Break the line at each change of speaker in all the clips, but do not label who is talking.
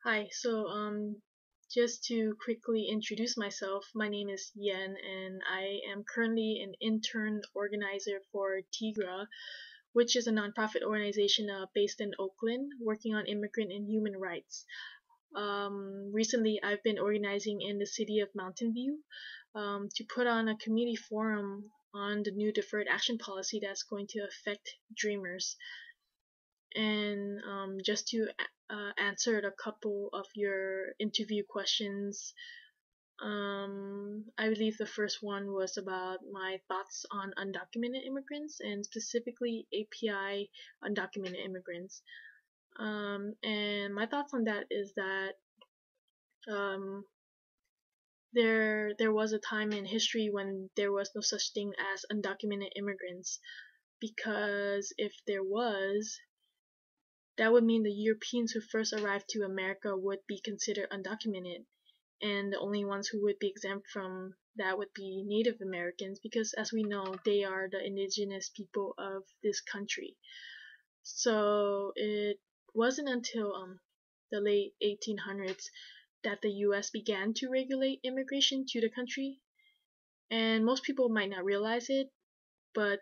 Hi, just to quickly introduce myself, my name is Yen and I am currently an intern organizer for TIGRA, which is a nonprofit organization based in Oakland working on immigrant and human rights. Recently, I've been organizing in the city of Mountain View to put on a community forum on the new deferred action policy that's going to affect Dreamers. And just to answer a couple of your interview questions, I believe the first one was about my thoughts on undocumented immigrants and specifically API undocumented immigrants. And my thoughts on that is that um, there was a time in history when there was no such thing as undocumented immigrants, because if there was, that would mean the Europeans who first arrived to America would be considered undocumented, and the only ones who would be exempt from that would be Native Americans, because as we know, they are the indigenous people of this country. So it wasn't until the late 1800s that the US began to regulate immigration to the country, and most people might not realize it, but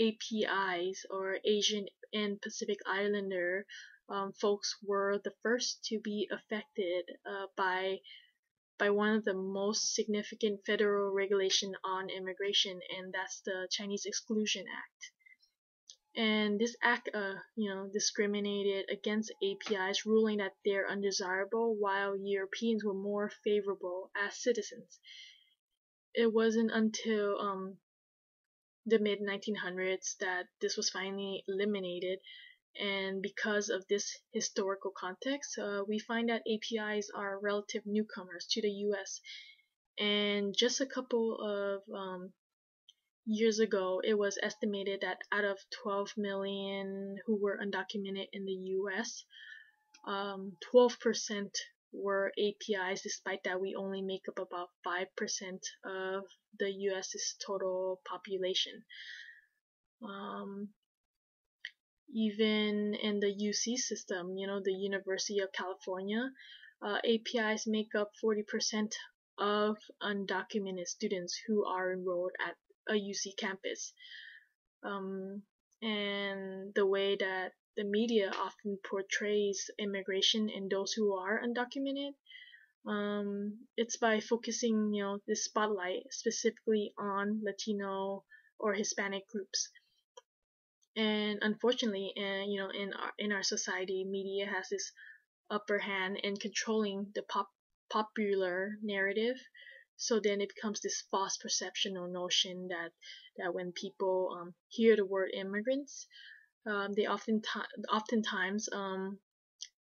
APIs, or Asian and Pacific Islander folks, were the first to be affected by one of the most significant federal regulation on immigration, and that's the Chinese Exclusion Act. And this act, discriminated against APIs, ruling that they're undesirable while Europeans were more favorable as citizens. It wasn't until the mid 1900s that this was finally eliminated. And because of this historical context, we find that APIs are relative newcomers to the US. And just a couple of years ago, it was estimated that out of 12 million who were undocumented in the US, 12% were APIs, despite that we only make up about 5% of the US's total population. Um, Even in the UC system, the University of California, APIs make up 40% of undocumented students who are enrolled at a UC campus. Um, and the way that the media often portrays immigration and those who are undocumented, it's by focusing, the spotlight specifically on Latino or Hispanic groups. And unfortunately, in our society, media has this upper hand in controlling the popular narrative. So then it becomes this false perception or notion that when people hear the word immigrants, they oftentimes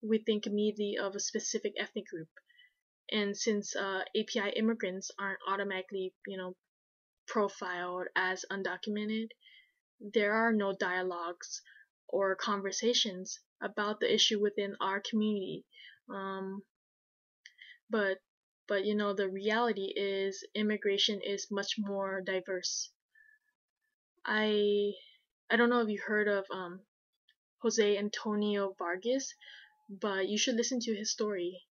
we think immediately of a specific ethnic group. And since API immigrants aren't automatically profiled as undocumented, there are no dialogues or conversations about the issue within our community. Um, but the reality is immigration is much more diverse. I I don't know if you heard of Jose Antonio Vargas, but you should listen to his story.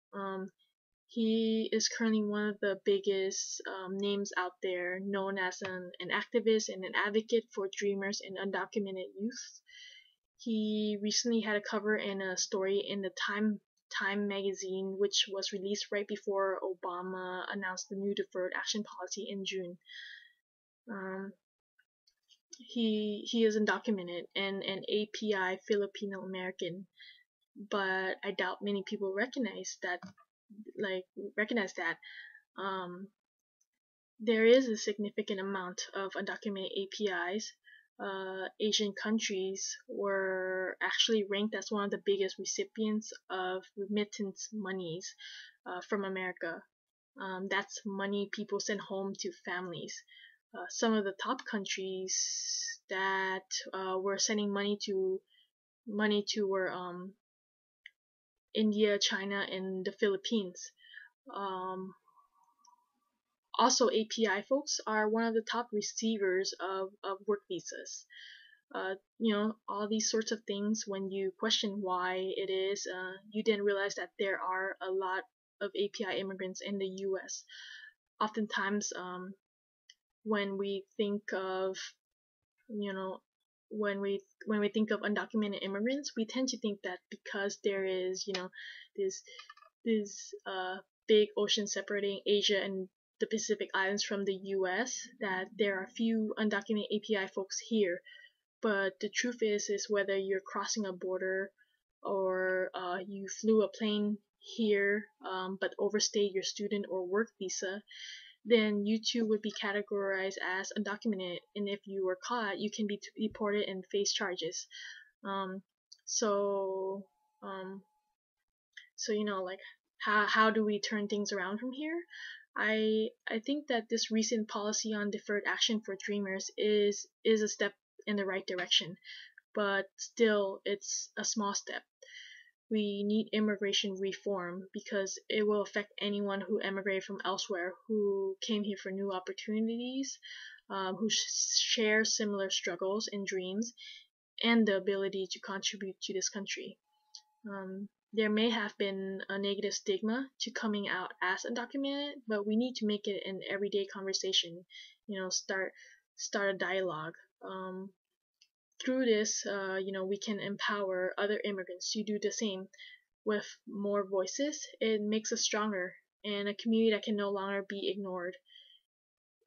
He is currently one of the biggest names out there, known as an activist and an advocate for dreamers and undocumented youth. He recently had a cover in a story in the Time magazine, which was released right before Obama announced the new deferred action policy in June. Um, he is undocumented and an API Filipino American, but I doubt many people recognize that. Um, there is a significant amount of undocumented APIs. Asian countries were actually ranked as one of the biggest recipients of remittance monies from America. That's money people send home to families. Some of the top countries that were sending money to were India, China, and the Philippines. Um, Also, API folks are one of the top receivers of work visas. all these sorts of things. When you question why it is, you then realize that there are a lot of API immigrants in the U.S. Oftentimes, when we think of, you know, when we think of undocumented immigrants, we tend to think that because there is, this big ocean separating Asia and the Pacific Islands from the U.S., that there are few undocumented API folks here. But the truth is whether you're crossing a border or you flew a plane here but overstayed your student or work visa, then you too would be categorized as undocumented, and if you were caught, you can be deported and face charges. Um, so, um, like, how do we turn things around from here? I think that this recent policy on deferred action for dreamers is a step in the right direction, but still it's a small step. We need immigration reform because it will affect anyone who emigrated from elsewhere, who came here for new opportunities, who share similar struggles and dreams, and the ability to contribute to this country. There may have been a negative stigma to coming out as undocumented, but we need to make it an everyday conversation. Start a dialogue. Through this, we can empower other immigrants to do the same. With more voices, it makes us stronger and a community that can no longer be ignored.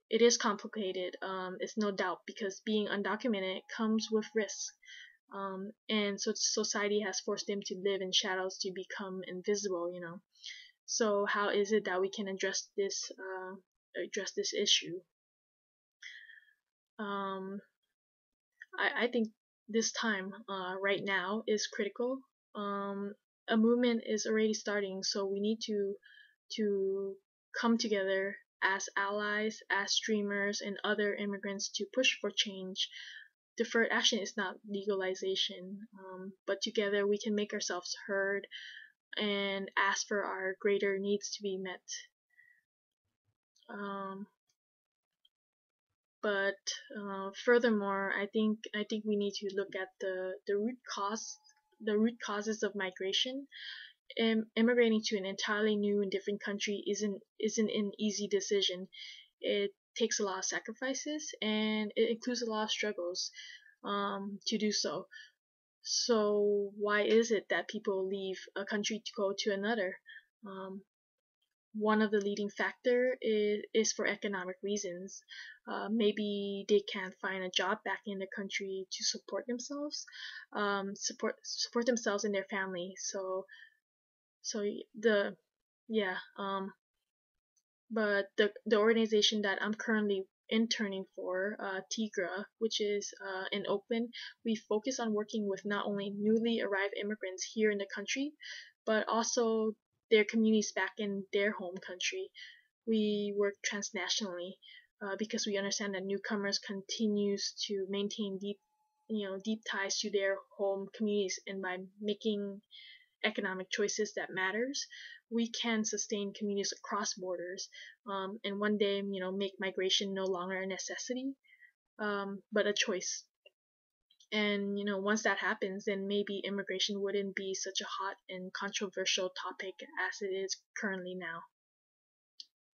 It is complicated, it's no doubt, because being undocumented comes with risks. And so society has forced them to live in shadows to become invisible. So how is it that we can address this issue? I think this time, right now, is critical. A movement is already starting, so we need to come together as allies, as streamers, and other immigrants to push for change. Deferred action is not legalization, but together we can make ourselves heard and ask for our greater needs to be met. Um, but furthermore, I think we need to look at the root causes of migration. Immigrating to an entirely new and different country isn't an easy decision. It takes a lot of sacrifices and it includes a lot of struggles to do so. So why is it that people leave a country to go to another? Um, One of the leading factor is for economic reasons. Maybe they can't find a job back in the country to support themselves, support themselves and their family. So the yeah but the organization that I'm currently interning for, TIGRA, which is in Oakland, we focus on working with not only newly arrived immigrants here in the country, but also their communities back in their home country. We work transnationally because we understand that newcomers continues to maintain deep ties to their home communities, and by making economic choices that matters, we can sustain communities across borders, and one day, make migration no longer a necessity, but a choice. And once that happens, then maybe immigration wouldn't be such a hot and controversial topic as it is currently now.